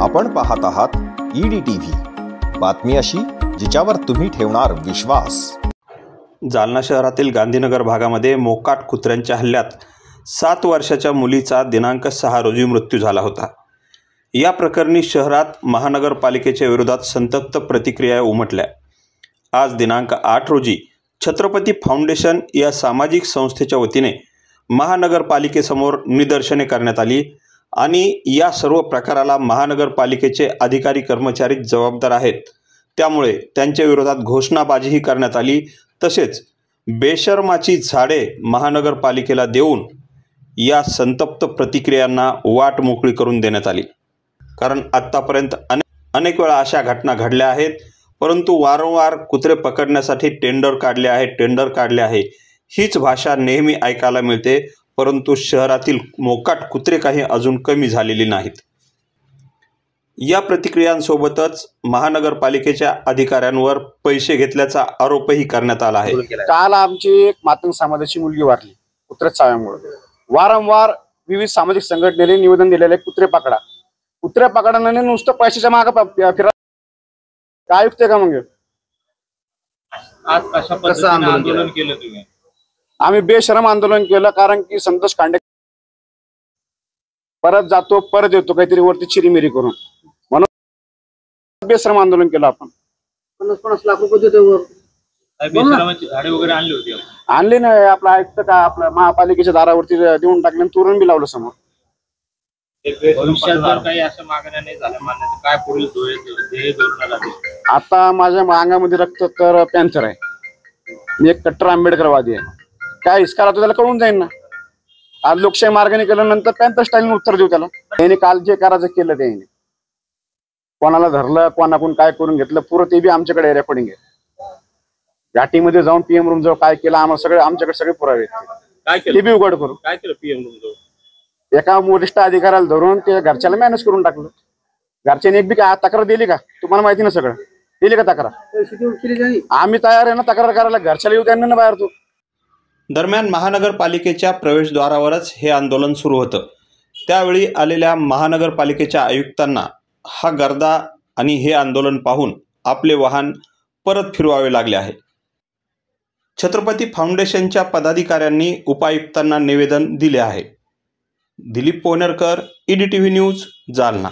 आपण पाहत आहात EDTV, बातमी अशी जिच्यावर तुम्ही ठेवणार विश्वास। जालना शहरातील गांधीनगर भागामध्ये मोकाट कुत्र्यांच्या हल्ल्यात 7 वर्षाच्या मुलीचा दिनांक 6 रोजी मृत्यू झाला होता। या प्रकरणी शहरात महानगरपालिकेच्या विरोधात संतप्त प्रतिक्रिया उमटल्या। आज दिनांक 8 रोजी छत्रपती फाउंडेशन या सामाजिक संस्थेच्या वतीने महानगरपालिकेसमोर निदर्शने करण्यात आली आणि या सर्व प्रकाराला महानगरपालिकेचे अधिकारी कर्मचारी जबाबदार आहेत, त्यामुळे त्यांच्या विरोधात घोषणाबाजीही करण्यात आली। तसेच बेशर्माची झाडे महानगरपालिकेला देऊन या संतप्त प्रतिक्रियांना वाट मोकळी करून देण्यात आली। कारण आत्तापर्यंत अनेक वेळा अशा घटना घडल्या आहेत, परंतु वारंवार कुत्रे पकडण्यासाठी टेंडर काढले आहे हीच भाषा नेहमी ऐकायला मिळते, परंतु शहरातील मोकाट कुत्रे काही अजून कमी झालेली नाहीत। या प्रतिक्रियांसोबतच महानगरपालिकेच्या अधिकाऱ्यांवर पैसे घेतल्याचा आरोपही करण्यात आला आहे। काल आमची एक मातंग समाजाची मुलगी वारली कुत्र्या चाव्यामुळे। वारंवार विविध सामाजिक संघटनेने निवेदन दिलेले कुत्रे पकडाने नुसतं पैशाच्या मागे फिरा काय युक्त का? मग आज कशा पद्धतीने आंदोलन केलं तुम्ही? आम्ही बेशरम आंदोलन केलं, कारण की संतोष कांडे परत जातो परत येतो काहीतरी वरती चिरीमिरी करून, म्हणून बेशरम आंदोलन केलं आपण। 50-50 लाख रुपये देतो। बेशरमाची झाडे वगैरे आणली होती? आणली नाही, आपलं ऐकतं का? आपल्या महापालिकेच्या दारावरती देऊन टाकले, तोरण बी लावलं समोर। भविष्यात जर काही अशा मागण्या नाही झाल्या मान्य, काय पुढील ध्येय धोरण आहे? आता माझ्या अंगामध्ये रक्त तर पॅन्थर आहे, मी एक कट्टर आंबेडकरवादी आहे। काय इसका राहतो त्याला कळून जाईल ना। आज लोकशाही मार्गाने केल्यानंतर पॅन्थर स्टाईलने उत्तर देऊ त्याला। त्याने काल जे करायचं केलं त्याने, कोणाला धरलं, कोणाकडून काय करून घेतलं पुरं ते बी आमच्याकडे रेकॉर्डिंग आहे। घाटीमध्ये जाऊन PM रूम जवळ काय केलं आमच्याकडे सगळे पुरावे आहेत, ते बी उघड करू। काय केलं PM रूम जवळ? एका वरिष्ठ अधिकाऱ्याला धरून ते घरच्याला मॅनेज करून टाकलं। घरच्याने एक बी काय तक्रार दिली का? तुम्हाला माहिती ना सगळं, दिली का तक्रार? आम्ही तयार आहे ना तक्रार करायला, घरच्याला येऊ त्यांना ना बाहेर तू। दरम्यान महानगरपालिकेच्या प्रवेशद्वारावरच हे आंदोलन सुरू होतं। त्यावेळी आलेल्या महानगरपालिकेच्या आयुक्तांना हा गर्दा आणि हे आंदोलन पाहून आपले वाहन परत फिरवावे लागले आहे। छत्रपती फाउंडेशनच्या पदाधिकाऱ्यांनी उपायुक्तांना निवेदन दिले आहे। Dilip Ponerkar, EDTV news, Jalna.